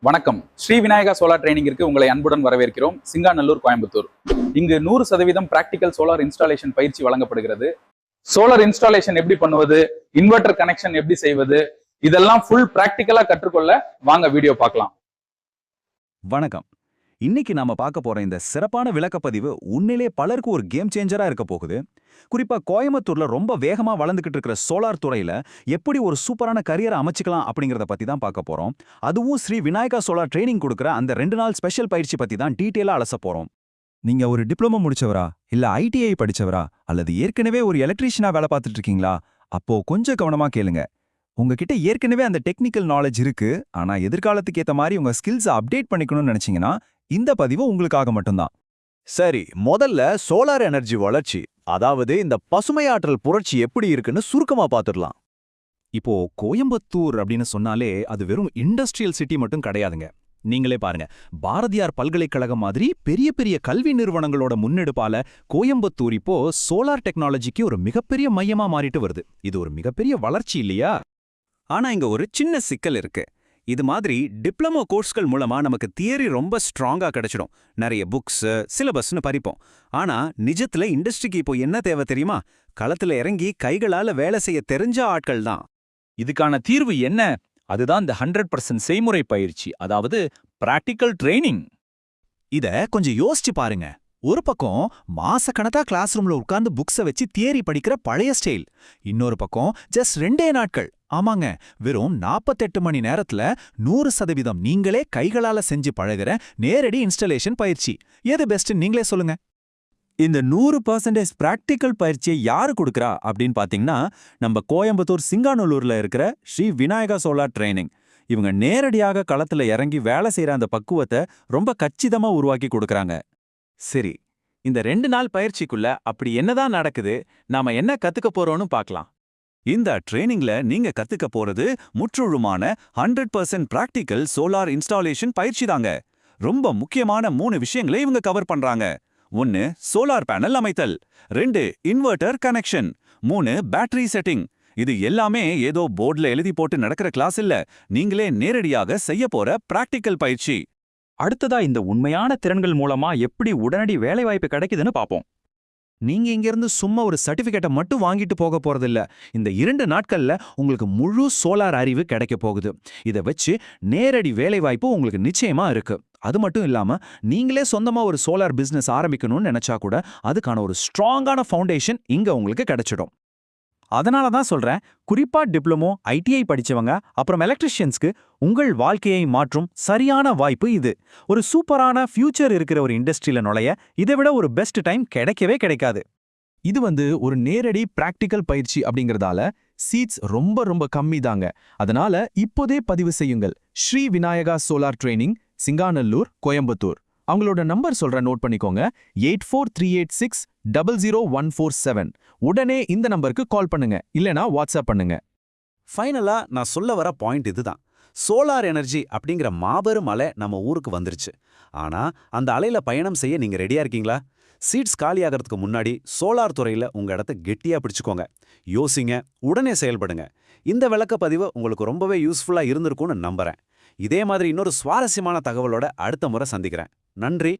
வணக்கம். ஸ்ரீ விநாயகா சோலார் ட்ரைனிங்கிற்கு உங்களை அன்புடன் வரவேற்கிறோம். சிங்காநல்லூர், கோயம்புத்தூர். இங்கு 100% பிராக்டிக்கல் சோலார் இன்ஸ்டாலேஷன் பயிற்சி வழங்கப்படுகிறது. சோலார் இன்ஸ்டாலேஷன் எப்படி பண்ணுவது, இன்வெர்டர் கனெக்ஷன் எப்படி செய்வது, இதெல்லாம் ஃபுல் பிராக்டிக்கலா கற்றுக்கொள்ள வாங்க வீடியோ பார்க்கலாம். வணக்கம். இன்னைக்கு நாம பார்க்க போற இந்த சிறப்பான விளக்கப்பதிவு உண்மையிலே பலருக்கு ஒரு கேம் சேஞ்சரா இருக்க போகுது. குறிப்பா கோயம்புத்தூர்ல ரொம்ப வேகமா வளர்ந்துகிட்டு இருக்கிற சோலார் துறையில எப்படி ஒரு சூப்பரான கரியரை அமைச்சுக்கலாம் அப்படிங்கறத பத்தி தான் பார்க்க போறோம். அதுவும் ஸ்ரீ விநாயகா சோலார் ட்ரைனிங் கொடுக்குற அந்த 2 நாள் ஸ்பெஷல் பயிற்சி பத்தி தான் டீட்டெயிலா அலச போறோம். நீங்க ஒரு டிப்ளமோ முடிச்சவரா, இல்ல ஐடிஐ படிச்சவரா, அல்லது ஏற்கனவே ஒரு எலக்ட்ரீஷியனா வேலை பார்த்துட்டு இருக்கீங்களா? அப்போ கொஞ்சம் கவனமா கேளுங்க. உங்ககிட்ட ஏற்கனவே அந்த டெக்னிக்கல் நாலேஜ் இருக்கு, ஆனா எதிர்காலத்துக்கு ஏத்த மாதிரி உங்க ஸ்கில்ஸை அப்டேட் பண்ணிக்கணும்னு நினைச்சீங்கன்னா இந்த பதிவு உங்களுக்காக மட்டும்தான். சரி, முதல்ல சோலார் எனர்ஜி வளர்ச்சி, அதாவது இந்த பசுமையாற்றல் புரட்சி எப்படி இருக்குன்னு சுருக்கமா பார்த்துடலாம். இப்போ கோயம்புத்தூர் அப்படின்னு சொன்னாலே அது வெறும் இண்டஸ்ட்ரியல் சிட்டி மட்டும் கிடையாதுங்க. நீங்களே பாருங்க, பாரதியார் பல்கலைக்கழகம் மாதிரி பெரிய பெரிய கல்வி நிறுவனங்களோட முன்னெடுப்பால கோயம்புத்தூர் இப்போ சோலார் டெக்னாலஜிக்கு ஒரு மிகப்பெரிய மையமா மாறிட்டு வருது. இது ஒரு மிகப்பெரிய வளர்ச்சி இல்லையா? ஆனா இங்க ஒரு சின்ன சிக்கல் இருக்கு. இது மாதிரி டிப்ளமோ கோர்ஸ்கள் மூலமா நமக்கு தியரி ரொம்ப ஸ்ட்ராங்கா கிடைச்சிடும், நிறைய புக்ஸ் சிலபஸ்னு படிப்போம். ஆனா நிஜத்துல இண்டஸ்ட்ரிக்கு இப்போ என்ன தேவை தெரியுமா? களத்துல இறங்கி கைகளால வேலை செய்ய தெரிஞ்ச ஆட்கள் தான். இதுக்கான தீர்வு என்ன? அதுதான் இந்த 100% செய்முறை பயிற்சி, அதாவது பிராக்டிக்கல் ட்ரைனிங். இத கொஞ்சம் யோசிச்சு பாருங்க. ஒரு பக்கம் மாசக்கணக்கா கிளாஸ் ரூம்ல உட்கார்ந்து புக்ஸை வச்சு தியரி படிக்கிற பழைய ஸ்டைல், இன்னொரு பக்கம் ஜஸ்ட் 2 நாட்கள், ஆமாங்க, வெறும் 48 மணி நேரத்துல 100% நீங்களே கைகளால செஞ்சு பழகிற நேரடி இன்ஸ்டலேஷன் பயிற்சி. எது பெஸ்ட் நீங்களே சொல்லுங்க. இந்த 100% பிராக்டிக்கல் பயிற்சியை யாரு கொடுக்கறா அப்படின்னு பாத்தீங்கன்னா, நம்ம கோயம்புத்தூர் சிங்காநல்லூர்ல இருக்கிற ஸ்ரீ விநாயகா சோலார் ட்ரைனிங். இவங்க நேரடியாக களத்துல இறங்கி வேலை செய்யற அந்த பக்குவத்தை ரொம்ப கச்சிதமா உருவாக்கி கொடுக்கறாங்க. சரி, இந்த 2 நாள் பயிற்சிக்குள்ள அப்படி என்னதான் நடக்குது, நாம என்ன கத்துக்க போறோம்னு பார்க்கலாம். இந்த ட்ரைனிங்ல நீங்க கத்துக்க போறது முற்றுழுமான 100% பிராக்டிக்கல் சோலார் இன்ஸ்டாலேஷன் பயிற்சி தாங்க. ரொம்ப முக்கியமான 3 விஷயங்களை இவங்க கவர் பண்றாங்க. 1 சோலார் பேனல் அமைத்தல், 2 இன்வெர்டர் கனெக்ஷன், 3 பேட்டரி செட்டிங். இது எல்லாமே ஏதோ போர்ட்ல எழுதி போட்டு நடக்கிற கிளாஸ் இல்ல, நீங்களே நேரடியாக செய்ய போற பிராக்டிக்கல் பயிற்சி. அடுத்ததா இந்த உண்மையான திறன்கள் மூலமா எப்படி உடனடி வேலைவாய்ப்பு கிடைக்குதுன்னு பார்ப்போம். நீங்க இங்கிருந்து சும்மா ஒரு சர்டிபிகேட்டை மட்டும் வாங்கிட்டு போக போறதில்ல. இந்த 2 நாட்கள்ல உங்களுக்கு முழு சோலார் அறிவு கிடைக்க போகுது. இதை வச்சு நேரடி வேலைவாய்ப்பு உங்களுக்கு நிச்சயமா இருக்கு. அது மட்டும் இல்லாம நீங்களே சொந்தமா ஒரு சோலார் பிசினஸ் ஆரம்பிக்கணும்னு நினைச்சா கூட அதுக்கான ஒரு ஸ்ட்ராங்கான ஃபவுண்டேஷன் இங்க உங்களுக்கு கிடைச்சிடும். அதனால தான் சொல்றேன், குறிப்பா டிப்ளமோ, ஐடிஐ படிச்சவங்க, அப்புறம் எலக்ட்ரிஷியன்ஸ்க்கு உங்கள் வாழ்க்கையை மாற்றும் சரியான வாய்ப்பு இது. ஒரு சூப்பரான ஃபியூச்சர் இருக்கிற ஒரு இண்டஸ்ட்ரியில நுழைய இதை விட ஒரு பெஸ்ட் டைம் கிடைக்கவே கிடைக்காது. இது ஒரு நேரடி பிராக்டிக்கல் பயிற்சி அப்படிங்கறதால சீட்ஸ் ரொம்ப கம்மி தாங்க. அதனால இப்போதே பதிவு செய்யுங்கள். Shri Vinayaka solar training, Singanallur, Coimbatore. அவங்களோட நம்பர் சொல்ற, நோட் பண்ணிக்கோங்க. 8438600147. உடனே இந்த நம்பருக்கு கால் பண்ணுங்க, இல்லனா வாட்ஸ்அப் பண்ணுங்க. ஃபைனலா நான் சொல்ல வர பாயிண்ட் இதுதான். சோலார் எனர்ஜி அப்படிங்கிற மாபெரும் அலை நம்ம ஊருக்கு வந்துருச்சு. ஆனா அந்த அலையில பயணம் செய்ய நீங்க ரெடியா இருக்கீங்களா? சீட்ஸ் காலியாகிறதுக்கு முன்னாடி சோலார் துறையில உங்க இடத்த கெட்டியா பிடிச்சுக்கோங்க. யோசிங்க, உடனே செயல்படுங்க. இந்த விளக்கப்பதிவு உங்களுக்கு ரொம்பவே யூஸ்ஃபுல்லா இருந்திருக்கும்னு நம்புறேன். இதே மாதிரி இன்னொரு சுவாரஸ்யமான தகவலோட அடுத்த முறை சந்திக்கிறேன். நன்றி.